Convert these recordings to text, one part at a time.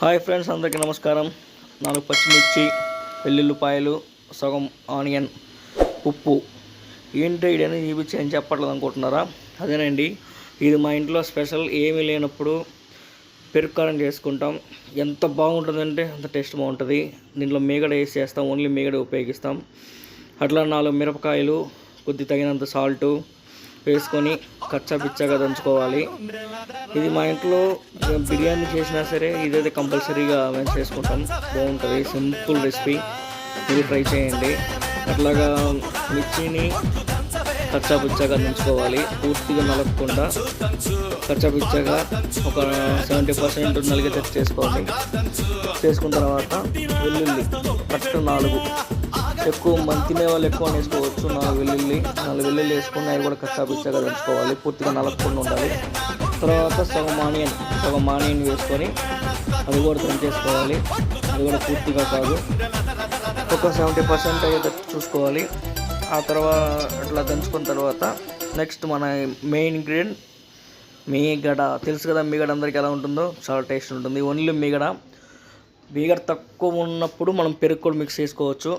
Hi friends, అందరికీ నమస్కారం. 4 పచ్చిమిర్చి, వెల్లుల్లిపాయలు, సగం ఆనియన్, ఉప్పు. ఏంటి ఇడని చూపించి ఏం చెప్పట్లేదు అనుకుంటున్నారా? అదేనండి, ఇది మా ఇంట్లో స్పెషల్. ఏమీ లేనప్పుడు పెరుగు కారం చేసుకుంటాం. ఎంత బాగుంటుందంటే అంత టేస్ట్ బాగుంటుంది. దీంట్లో మీగడ వేసి చేస్తాం, ఓన్లీ మీగడ ఉపయోగిస్తాం. అట్లా 4 మిరపకాయలు, కొద్ది తగినంత సాల్టు వేసుకొని కచ్చా పిచ్చాగా దంచుకోవాలి. ఇది మా ఇంట్లో బిర్యానీ చేసినా సరే ఇదైతే కంపల్సరీగా మేము చేసుకుంటాం. బాగుంటుంది, సింపుల్ రెసిపీ. మీరు ట్రై చేయండి. అట్లాగా మిర్చిని కచ్చా పిచ్చాగా దంచుకోవాలి, పూర్తిగా నలగకుండా కచ్చా ఒక 70% నలిగే చేసుకోవాలి. చేసుకున్న తర్వాత వెల్లుల్లి కరెక్ట్ 4, ఎక్కువ మంది తినే వాళ్ళు ఎక్కువ వేసుకోవచ్చు. 4 వెల్లుల్లి వేసుకుని అవి కూడా కచ్చా దంచుకోవాలి, పూర్తిగా నలగకుండా ఉండాలి. తర్వాత సగం ఆనియన్ వేసుకొని అది కూడా దంచేసుకోవాలి. అది కూడా పూర్తిగా కాదు, ఒక 70% అయితే చూసుకోవాలి. ఆ తర్వాత అట్లా దంచుకున్న తర్వాత నెక్స్ట్ మన మెయిన్ ఇంగ్రీడియంట్ మీగడ. తెలుసు కదా మీగడ అందరికీ ఎలా ఉంటుందో, చాలా టేస్ట్ ఉంటుంది. ఓన్లీ మీగడ తక్కువ ఉన్నప్పుడు మనం పెరుగు కూడా మిక్స్ చేసుకోవచ్చు.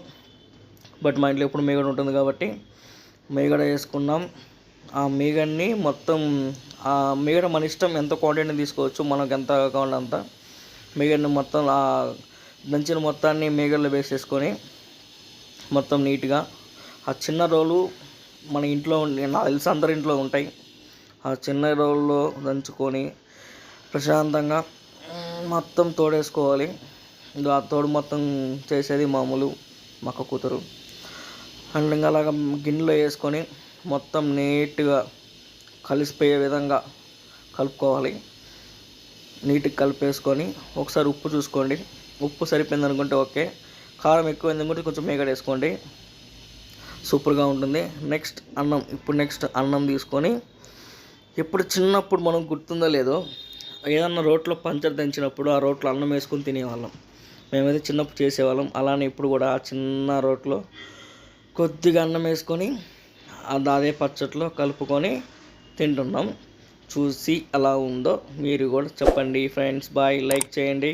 బట్ మా ఇంట్లో ఎప్పుడు మీగడ ఉంటుంది కాబట్టి మీగడ వేసుకున్నాం. ఆ మీగడని మొత్తం, ఆ మీగడ మన ఇష్టం, ఎంత క్వాంటిటీ తీసుకోవచ్చు, మనకు ఎంత కావాలంత మీగడని మొత్తం ఆ దంచిన మొత్తాన్ని మీగడలో వేసేసుకొని మొత్తం నీట్గా ఆ చిన్న రోలు మన ఇంట్లో నాకు తెలిసి అందరి ఇంట్లో ఉంటాయి. ఆ చిన్న రోల్లో దంచుకొని ప్రశాంతంగా మొత్తం తోడేసుకోవాలి. ఆ తోడు మొత్తం చేసేది మామూలు మక్క కూతురు. అండ్ ఇంకా అలాగా గిన్నెలో వేసుకొని మొత్తం నీట్గా కలిసిపోయే విధంగా కలుపుకోవాలి. నీట్గా కలిపేసుకొని ఒకసారి ఉప్పు చూసుకోండి. ఉప్పు సరిపోయింది అనుకుంటే ఓకే, కారం ఎక్కువైంది అనుకుంటే కొంచెం మీగడ వేసుకోండి, సూపర్గా ఉంటుంది. నెక్స్ట్ అన్నం తీసుకొని, ఇప్పుడు చిన్నప్పుడు మనం గుర్తుందో లేదో, ఏదన్నా రోట్లో పంచర్ దంచినప్పుడు ఆ రోట్లో అన్నం వేసుకొని తినేవాళ్ళం. మేమైతే చిన్నప్పుడు చేసేవాళ్ళం. అలానే ఇప్పుడు కూడా ఆ చిన్న రోట్లో కొద్దిగా అన్నం వేసుకొని అదే పచ్చట్లో కలుపుకొని తింటున్నాం. చూసి ఎలా ఉందో మీరు కూడా చెప్పండి ఫ్రెండ్స్. బాయ్, లైక్ చేయండి.